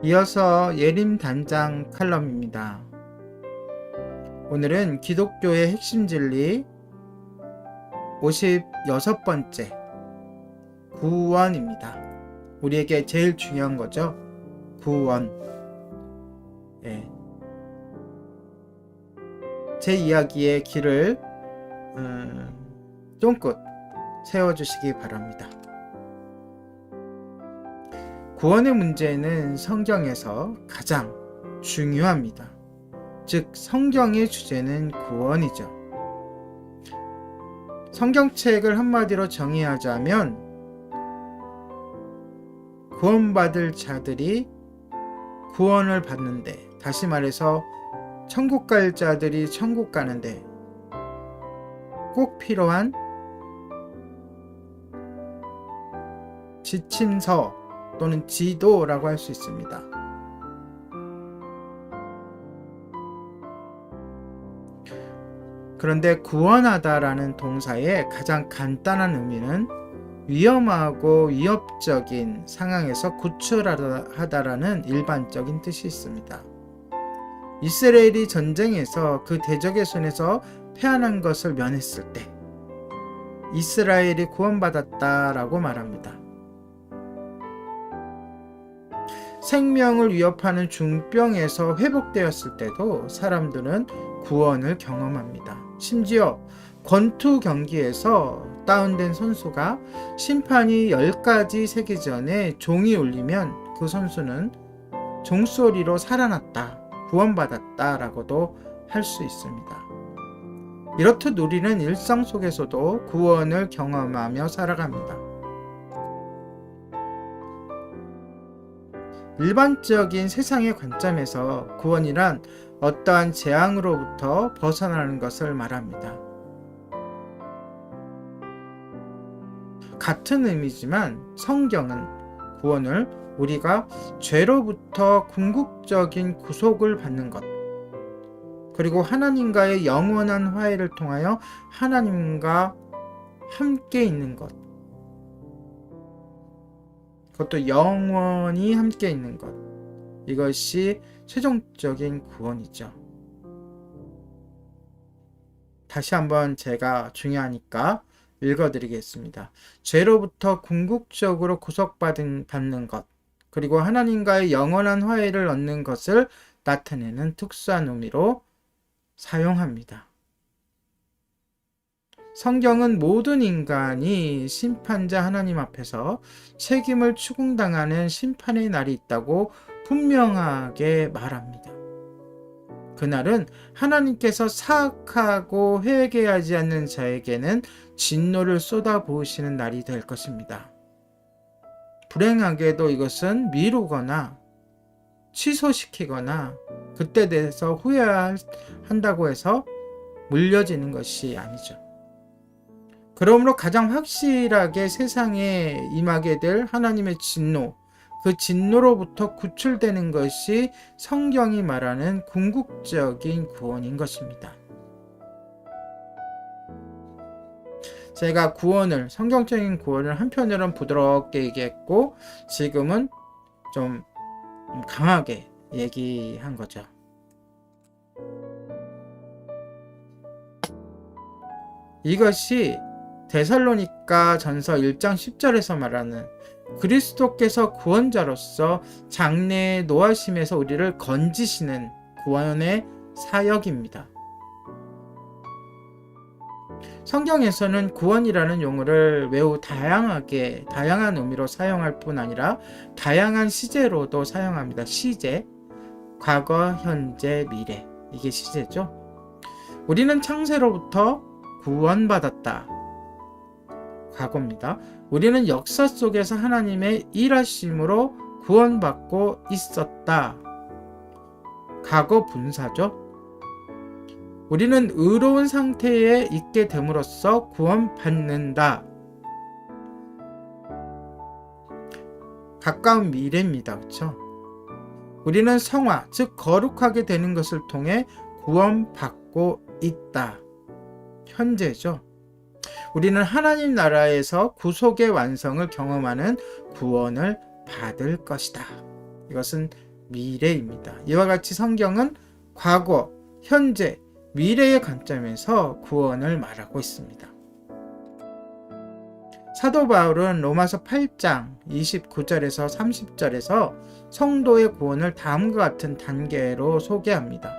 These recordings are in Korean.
이어서 예림 단장 칼럼입니다. 오늘은 기독교의 핵심 진리 56번째 구원입니다. 우리에게 제일 중요한 거죠. 구원. 제 이야기의 길을 쫑긋 세워주시기 바랍니다. 구원의 문제는 성경에서 가장 중요합니다. 즉 성경의 주제는 구원이죠. 성경책을 한마디로 정의하자면 구원받을 자들이 구원을 받는데, 다시 말해서 천국 갈 자들이 천국 가는데 꼭 필요한 지침서 또는 지도라고 할 수 있습니다. 그런데 구원하다라는 동사의 가장 간단한 의미는 위험하고 위협적인 상황에서 구출하다라는 일반적인 뜻이 있습니다. 이스라엘이 전쟁에서 그 대적의 손에서 패하는 것을 면했을 때 이스라엘이 구원받았다라고 말합니다. 생명을 위협하는 중병에서 회복되었을 때도 사람들은 구원을 경험합니다. 심지어 권투 경기에서 다운된 선수가 심판이 10가지 세기 전에 종이 울리면 그 선수는 종소리로 살아났다, 구원받았다 라고도 할 수 있습니다. 이렇듯 우리는 일상 속에서도 구원을 경험하며 살아갑니다. 일반적인 세상의 관점에서 구원이란 어떠한 재앙으로부터 벗어나는 것을 말합니다. 같은 의미지만 성경은 구원을 우리가 죄로부터 궁극적인 구속을 받는 것, 그리고 하나님과의 영원한 화해를 통하여 하나님과 함께 있는 것, 그것도 영원히 함께 있는 것, 이것이 최종적인 구원이죠. 다시 한번 제가 중요하니까 읽어드리겠습니다. 죄로부터 궁극적으로 구속받는 것, 그리고 하나님과의 영원한 화해를 얻는 것을 나타내는 특수한 의미로 사용합니다. 성경은 모든 인간이 심판자 하나님 앞에서 책임을 추궁당하는 심판의 날이 있다고 분명하게 말합니다. 그날은 하나님께서 사악하고 회개하지 않는 자에게는 진노를 쏟아부으시는 날이 될 것입니다. 불행하게도 이것은 미루거나 취소시키거나 그때 대해서 후회한다고 해서 물려지는 것이 아니죠. 그러므로 가장 확실하게 세상에 임하게 될 하나님의 진노, 그 진노로부터 구출되는 것이 성경이 말하는 궁극적인 구원인 것입니다. 제가 구원을, 성경적인 구원을 한편으로는 부드럽게 얘기했고 지금은 좀 강하게 얘기한 거죠. 이것이 데살로니가 전서 1장 10절에서 말하는 그리스도께서 구원자로서 장래의 노하심에서 우리를 건지시는 구원의 사역입니다. 성경에서는 구원이라는 용어를 매우 다양한 의미로 사용할 뿐 아니라 다양한 시제로도 사용합니다. 시제, 과거, 현재, 미래, 이게 시제죠. 우리는 창세로부터 구원받았다. 과거입니다. 우리는 역사 속에서 하나님의 일하심으로 구원받고 있었다. 과거 분사죠. 우리는 의로운 상태에 있게 됨으로써 구원받는다. 가까운 미래입니다. 그렇죠? 우리는 성화, 즉 거룩하게 되는 것을 통해 구원받고 있다. 현재죠. 우리는 하나님 나라에서 구속의 완성을 경험하는 구원을 받을 것이다. 이것은 미래입니다. 이와 같이 성경은 과거, 현재, 미래의 관점에서 구원을 말하고 있습니다. 사도 바울은 로마서 8장 29절에서 30절에서 성도의 구원을 다음과 같은 단계로 소개합니다.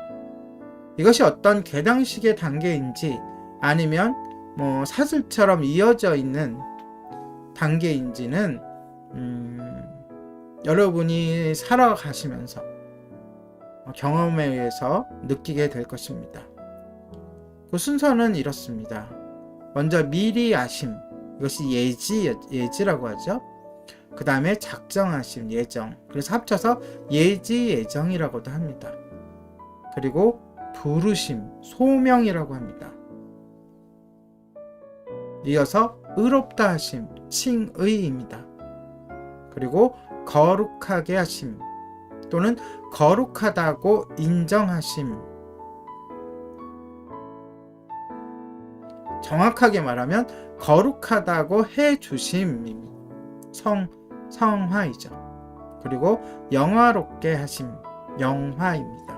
이것이 어떤 계량식의 단계인지 아니면 사슬처럼 이어져 있는 단계인지는 여러분이 살아가시면서 경험에 의해서 느끼게 될 것입니다. 그 순서는 이렇습니다. 먼저 미리 아심, 이것이 예지라고 하죠. 그 다음에 작정하심, 예정. 그래서 합쳐서 예지, 예정이라고도 합니다. 그리고 부르심, 소명이라고 합니다. 이어서 의롭다 하심, 칭의입니다. 그리고 거룩하게 하심 또는 거룩하다고 인정하심. 정확하게 말하면 거룩하다고 해주심입니다. 성화이죠. 그리고 영화롭게 하심, 영화입니다.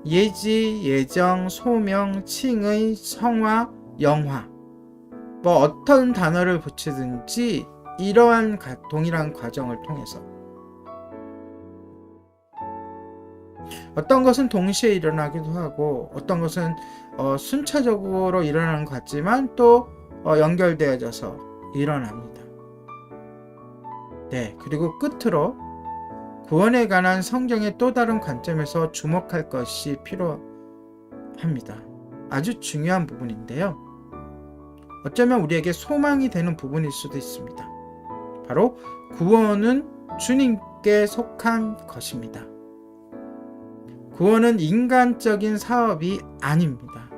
예지, 예정, 소명, 칭의, 성화, 영화. 어떤 단어를 붙이든지 이러한 동일한 과정을 통해서 어떤 것은 동시에 일어나기도 하고 어떤 것은 순차적으로 일어나는 것 같지만 또 연결되어져서 일어납니다. 네, 그리고 끝으로 구원에 관한 성경의 또 다른 관점에서 주목할 것이 필요합니다. 아주 중요한 부분인데요. 어쩌면 우리에게 소망이 되는 부분일 수도 있습니다. 바로 구원은 주님께 속한 것입니다. 구원은 인간적인 사업이 아닙니다.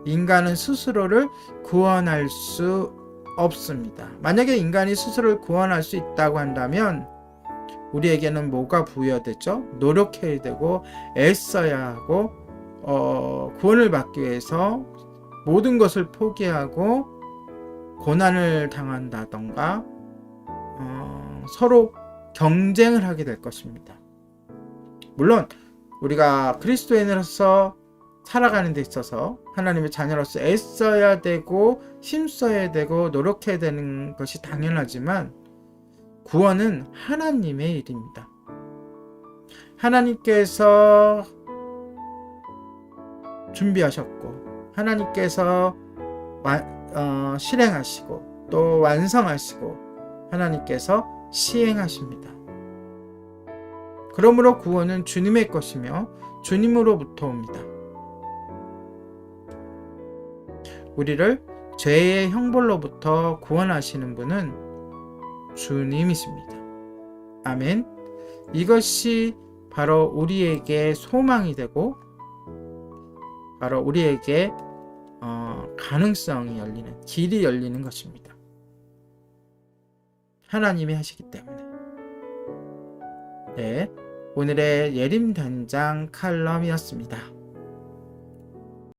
인간은 스스로를 구원할 수 없습니다. 만약에 인간이 스스로를 구원할 수 있다고 한다면 우리에게는 뭐가 부여되죠? 노력해야 되고 애써야 하고 구원을 받기 위해서 모든 것을 포기하고 고난을 당한다던가 서로 경쟁을 하게 될 것입니다. 물론 우리가 그리스도인으로서 살아가는 데 있어서 하나님의 자녀로서 애써야 되고 힘써야 되고 노력해야 되는 것이 당연하지만 구원은 하나님의 일입니다. 하나님께서 준비하셨고 하나님께서 실행하시고 또 완성하시고 하나님께서 시행하십니다. 그러므로 구원은 주님의 것이며 주님으로부터 옵니다. 우리를 죄의 형벌로부터 구원하시는 분은 주님이십니다. 아멘. 이것이 바로 우리에게 소망이 되고 바로 우리에게 가능성이 열리는 길이 열리는 것입니다. 하나님이 하시기 때문에. 네, 오늘의 예림단장 칼럼이었습니다.